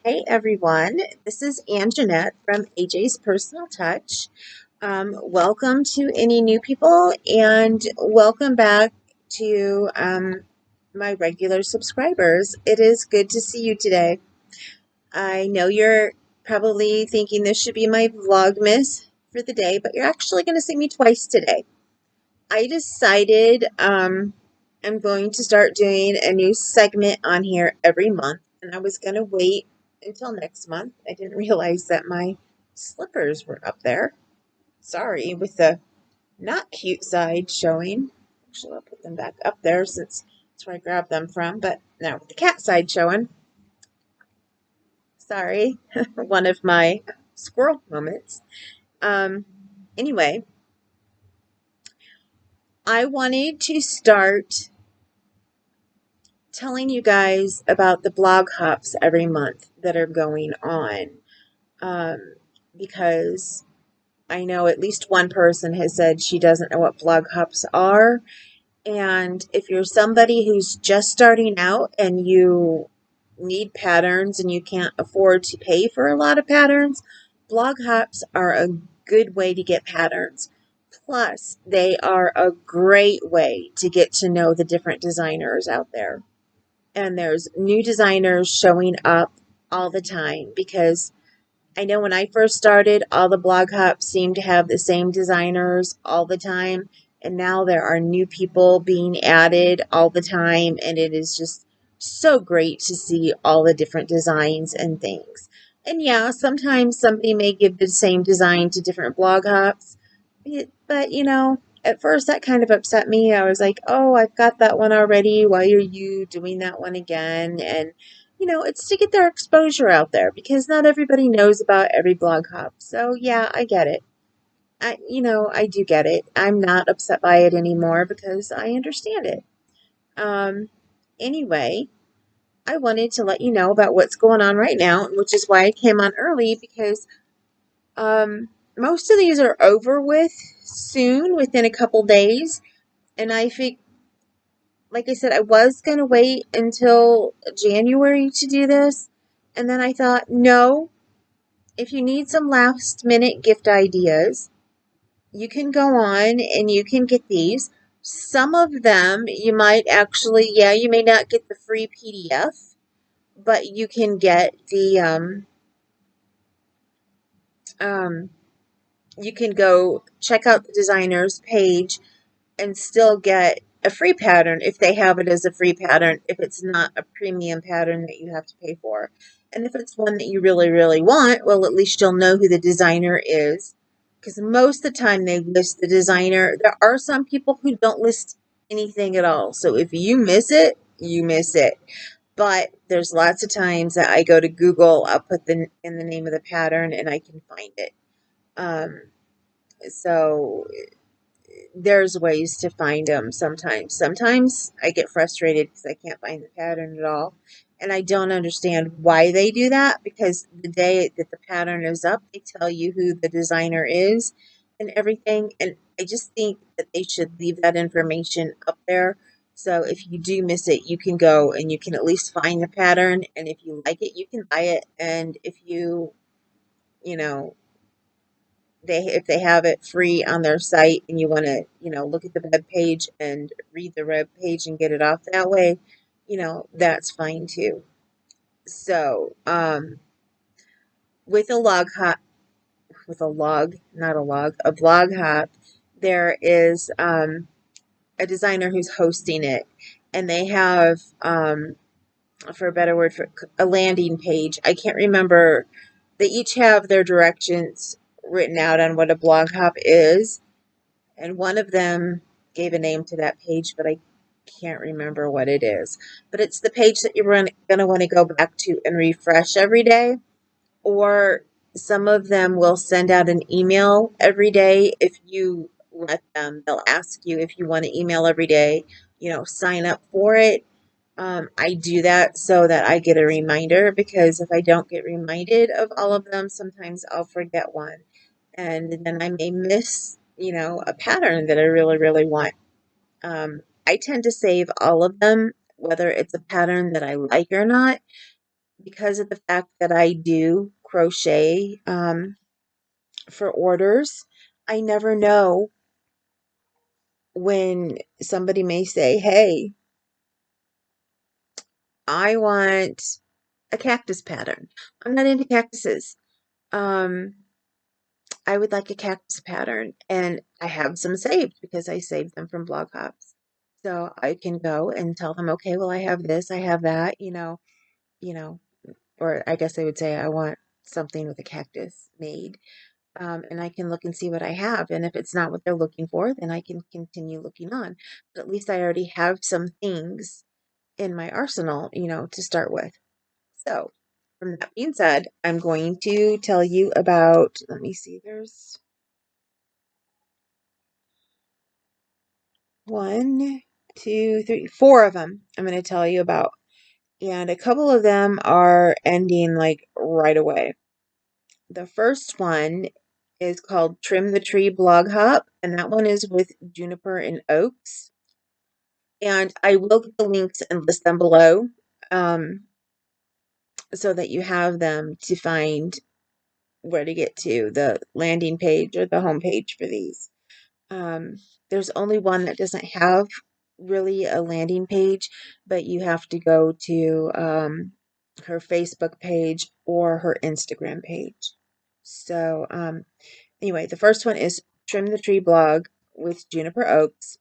Hey everyone, this is Anjanette from AJ's Personal Touch. Welcome to any new people and welcome back to my regular subscribers. It is good to see you today. I know you're probably thinking this should be my Vlogmas for the day, but you're actually going to see me twice today. I decided I'm going to start doing a new segment on here every month, and I was going to wait until next month. I didn't realize that my slippers were up there. Sorry, with the not cute side showing. Actually, I'll put them back up there since that's where I grabbed them from, but now with the cat side showing. Sorry, one of my squirrel moments. Um, anyway, I wanted to start telling you guys about the blog hops every month that are going on because I know at least one person has said she doesn't know what blog hops are. And if you're somebody who's just starting out and you need patterns and you can't afford to pay for a lot of patterns, blog hops are a good way to get patterns. Plus, they are a great way to get to know the different designers out there. And there's new designers showing up all the time because I know when I first started, all the blog hops seemed to have the same designers all the time, and now there are new people being added all the time, and it is just so great to see all the different designs and things. And yeah, sometimes somebody may give the same design to different blog hops, but at first that kind of upset me. I was like, oh, I've got that one already. Why are you doing that one again? And it's to get their exposure out there because not everybody knows about every blog hop. So yeah, I get it. I do get it. I'm not upset by it anymore because I understand it. Um, anyway, I wanted to let you know about what's going on right now, which is why I came on early because most of these are over with soon, within a couple days. And I think, like I said, I was going to wait until January to do this. And then I thought, no, if you need some last minute gift ideas, you can go on and you can get these. Some of them you might actually, yeah, you may not get the free PDF, but you can get um, you can go check out the designer's page and still get a free pattern if they have it as a free pattern, if it's not a premium pattern that you have to pay for. And if it's one that you really, really want, well, at least you'll know who the designer is. Because most of the time they list the designer. There are some people who don't list anything at all. So if you miss it, you miss it. But there's lots of times that I go to Google, I'll put in the name of the pattern and I can find it. Um, so there's ways to find them sometimes. Sometimes I get frustrated because I can't find the pattern at all. And I don't understand why they do that because the day that the pattern is up, they tell you who the designer is and everything. And I just think that they should leave that information up there. So if you do miss it, you can go and you can at least find the pattern. And if you like it, you can buy it. And if you know, if they have it free on their site and you want to look at the web page and read the web page and get it off that way, that's fine too. So with a log hop, with a log, not a log, a blog hop, there is a designer who's hosting it, and they have for a better word, for a landing page. I can't remember. They each have their directions written out on what a blog hop is. And one of them gave a name to that page, but I can't remember what it is. But it's the page that you're going to want to go back to and refresh every day. Or some of them will send out an email every day if you let them. They'll ask you if you want to email every day, sign up for it. I do that so that I get a reminder because if I don't get reminded of all of them, sometimes I'll forget one. And then I may miss, a pattern that I really, really want. I tend to save all of them, whether it's a pattern that I like or not, because of the fact that I do crochet for orders, I never know when somebody may say, "Hey, I want a cactus pattern. I'm not into cactuses. Um, I would like a cactus pattern." And I have some saved because I saved them from Blog Hops. So I can go and tell them, okay, well, I have this, I have that, you know, or I guess I would say I want something with a cactus made. And I can look and see what I have. And if it's not what they're looking for, then I can continue looking on. But at least I already have some things in my arsenal, to start with. So, from that being said, I'm going to tell you about, let me see, there's one, two, three, four of them I'm going to tell you about. And a couple of them are ending like right away. The first one is called Trim the Tree Blog Hop, and that one is with juniper and oaks. And I will get the links and list them below, um, so that you have them to find where to get to the landing page or the home page for these. Um, there's only one that doesn't have really a landing page, but you have to go to her Facebook page or her Instagram page. So, anyway, the first one is Trim the Tree blog with Juniper Oaks,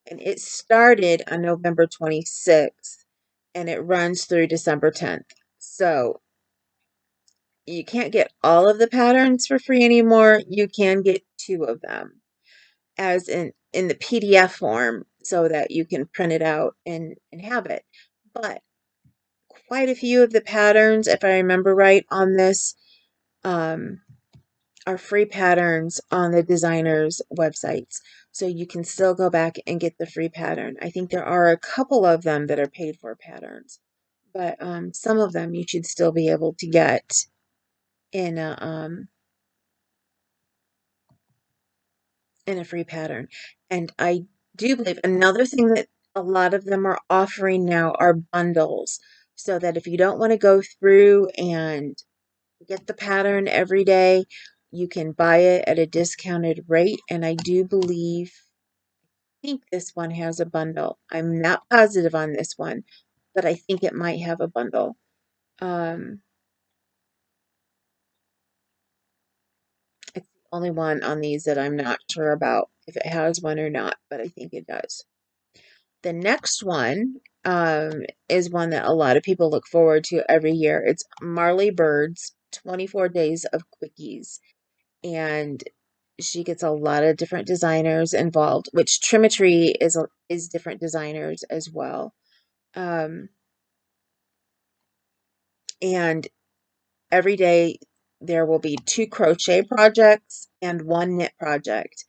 and it started on November 26th and it runs through December 10th. So, you can't get all of the patterns for free anymore. You can get two of them as in the PDF form so that you can print it out and have it. But quite a few of the patterns, if I remember right, on this um, are free patterns on the designers' websites. So you can still go back and get the free pattern. I think there are a couple of them that are paid for patterns, but some of them you should still be able to get in a free pattern. And I do believe another thing that a lot of them are offering now are bundles, so that if you don't want to go through and get the pattern every day, you can buy it at a discounted rate. And I do believe, I think this one has a bundle. I'm not positive on this one, but I think it might have a bundle. Um, it's the only one on these that I'm not sure about if it has one or not, but I think it does. The next one is one that a lot of people look forward to every year. It's Marley Bird's 24 Days of Quickies. And she gets a lot of different designers involved, which Trimetry is different designers as well. Um, and every day there will be two crochet projects and one knit project.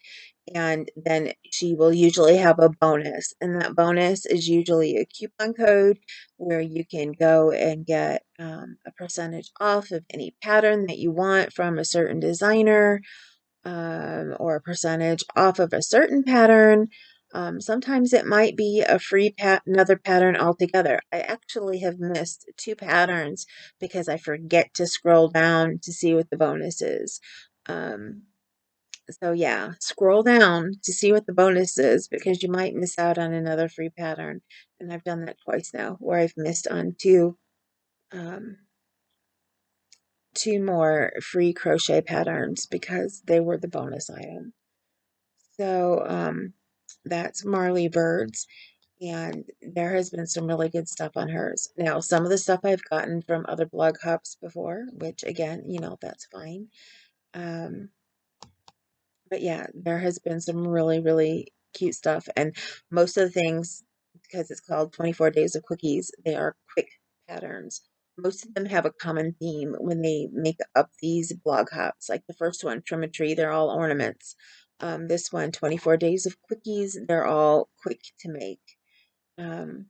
And then she will usually have a bonus, and that bonus is usually a coupon code where you can go and get a percentage off of any pattern that you want from a certain designer, or a percentage off of a certain pattern. Sometimes it might be a free another pattern altogether. I actually have missed two patterns because I forget to scroll down to see what the bonus is. Um, so yeah, scroll down to see what the bonus is because you might miss out on another free pattern. And I've done that twice now where I've missed on um, two more free crochet patterns because they were the bonus item. So that's Marley Birds, and there has been some really good stuff on hers. Now, some of the stuff I've gotten from other blog hops before, which again, that's fine. Um, but yeah, there has been some really, really cute stuff. And most of the things, because it's called 24 Days of Cookies, they are quick patterns. Most of them have a common theme when they make up these blog hops. Like the first one, Trim a Tree, they're all ornaments. This one, 24 Days of Cookies, they're all quick to make. Um,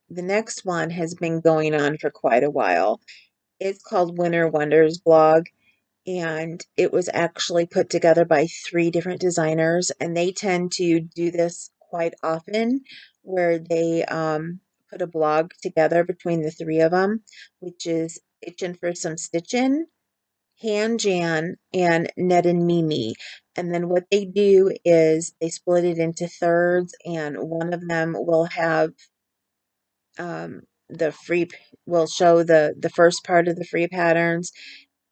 the next one has been going on for quite a while. It's called Winter Wonders blog, and it was actually put together by three different designers, and they tend to do this quite often where they put a blog together between the three of them, which is Itchin' for Some Stitchin', Han Jan, and Ned and Mimi. And then what they do is they split it into thirds, and one of them will have the free will show the first part of the free patterns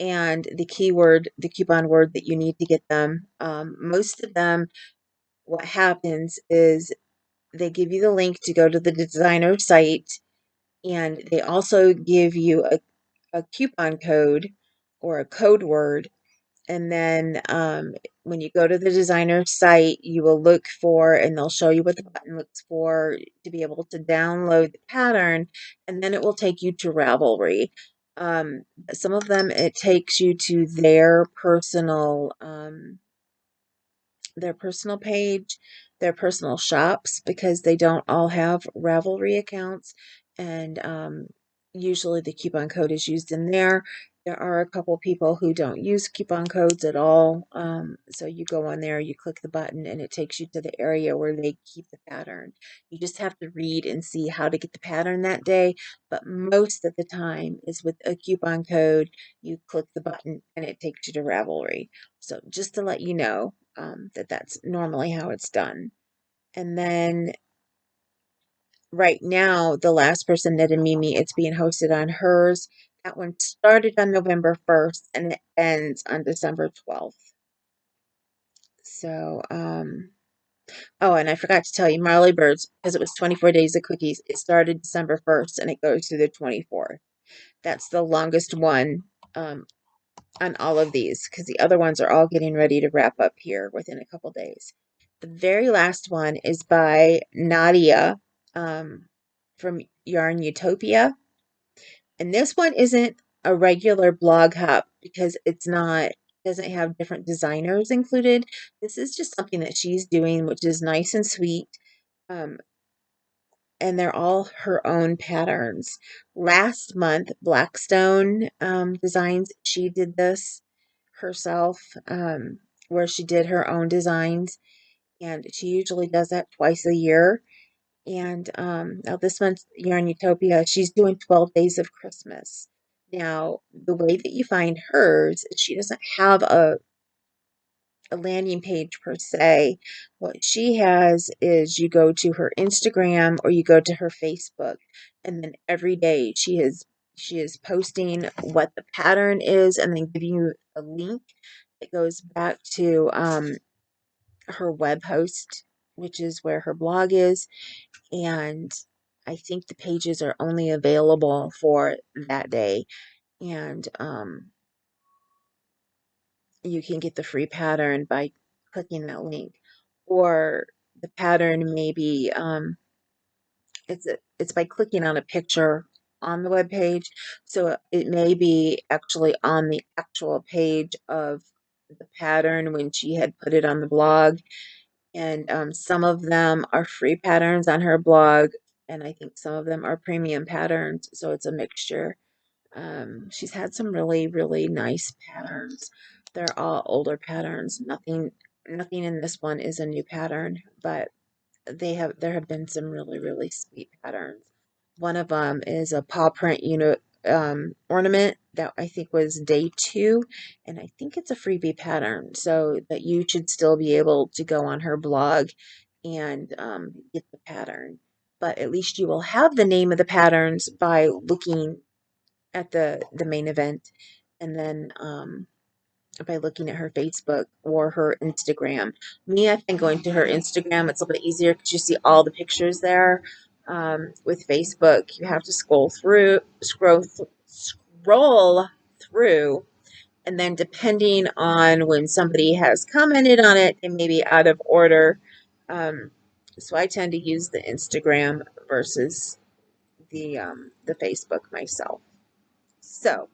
and the keyword, the coupon word that you need to get them. Most of them, what happens is they give you the link to go to the designer site, and they also give you a coupon code or a code word. And then when you go to the designer site, you will look for, and they'll show you what the button looks for to be able to download the pattern, and then it will take you to Ravelry. Some of them, it takes you to their personal page, their personal shops, because they don't all have Ravelry accounts, and usually the coupon code is used in there. There are a couple people who don't use coupon codes at all, so you go on there, you click the button, and it takes you to the area where they keep the pattern. You just have to read and see how to get the pattern that day, but most of the time is with a coupon code. You click the button and it takes you to Ravelry. So just to let you know, that's normally how it's done. And then right now, the last person, Ned and Mimi, it's being hosted on hers. That one started on November 1st and it ends on December 12th. So, oh, and I forgot to tell you, Marley Birds, because it was 24 days of cookies, it started December 1st and it goes through the 24th. That's the longest one on all of these, because the other ones are all getting ready to wrap up here within a couple days. The very last one is by Naudia from YARNutopia. And this one isn't a regular blog hop because doesn't have different designers included. This is just something that she's doing, which is nice and sweet. Um, and they're all her own patterns. Last month, Blackstone Designs, she did this herself, where she did her own designs, and she usually does that twice a year. And now this month, YARNutopia, she's doing 12 Days of Christmas. Now, the way that you find hers, she doesn't have a landing page per se. What she has is you go to her Instagram or you go to her Facebook, and then every day she is posting what the pattern is, and then giving you a link that goes back to her web host, which is where her blog is. And I think the pages are only available for that day, and you can get the free pattern by clicking that link, or the pattern maybe it's by clicking on a picture on the web page, so it may be actually on the actual page of the pattern when she had put it on the blog. And some of them are free patterns on her blog, and I think some of them are premium patterns, so it's a mixture. She's had some really, really nice patterns. They're all older patterns. Nothing in this one is a new pattern, but there have been some really, really sweet patterns. One of them is a paw print ornament that I think was day 2, and I think it's a freebie pattern, so that you should still be able to go on her blog and get the pattern. But at least you will have the name of the patterns by looking at the main event, and then by looking at her Facebook or her Instagram. Me, I've been going to her Instagram. It's a little bit easier because you see all the pictures there. With Facebook, you have to scroll through, and then depending on when somebody has commented on it, it may be out of order. So I tend to use the Instagram versus the Facebook myself. So,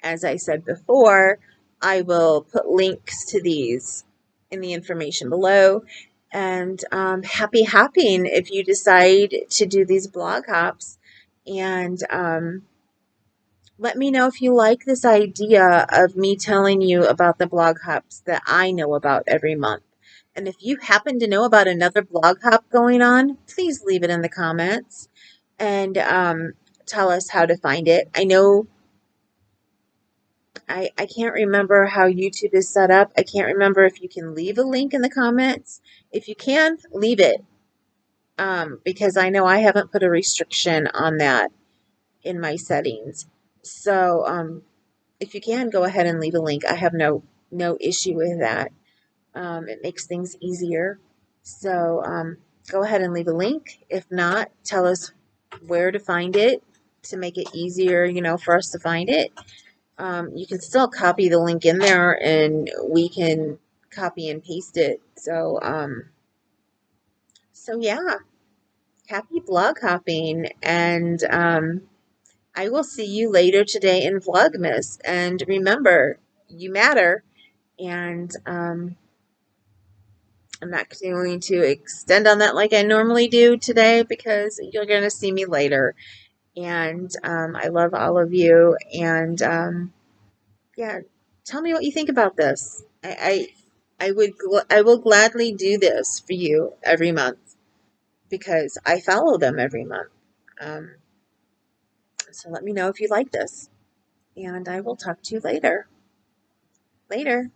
as I said before, I will put links to these in the information below. And happy hopping if you decide to do these blog hops. And let me know if you like this idea of me telling you about the blog hops that I know about every month. And if you happen to know about another blog hop going on, please leave it in the comments. and tell us how to find it. I know I can't remember how YouTube is set up. I can't remember if you can leave a link in the comments. If you can, leave it, because I know I haven't put a restriction on that in my settings. So if you can, go ahead and leave a link. I have no issue with that. It makes things easier. So go ahead and leave a link. If not, tell us where to find it to make it easier, for us to find it. You can still copy the link in there and we can copy and paste it. So yeah, happy blog hopping, and I will see you later today in Vlogmas. And remember, you matter. And I'm not going to extend on that like I normally do today because you're going to see me later. And I love all of you. And yeah, tell me what you think about this. I will gladly do this for you every month because I follow them every month. Um, so let me know if you like this, and I will talk to you later. Later.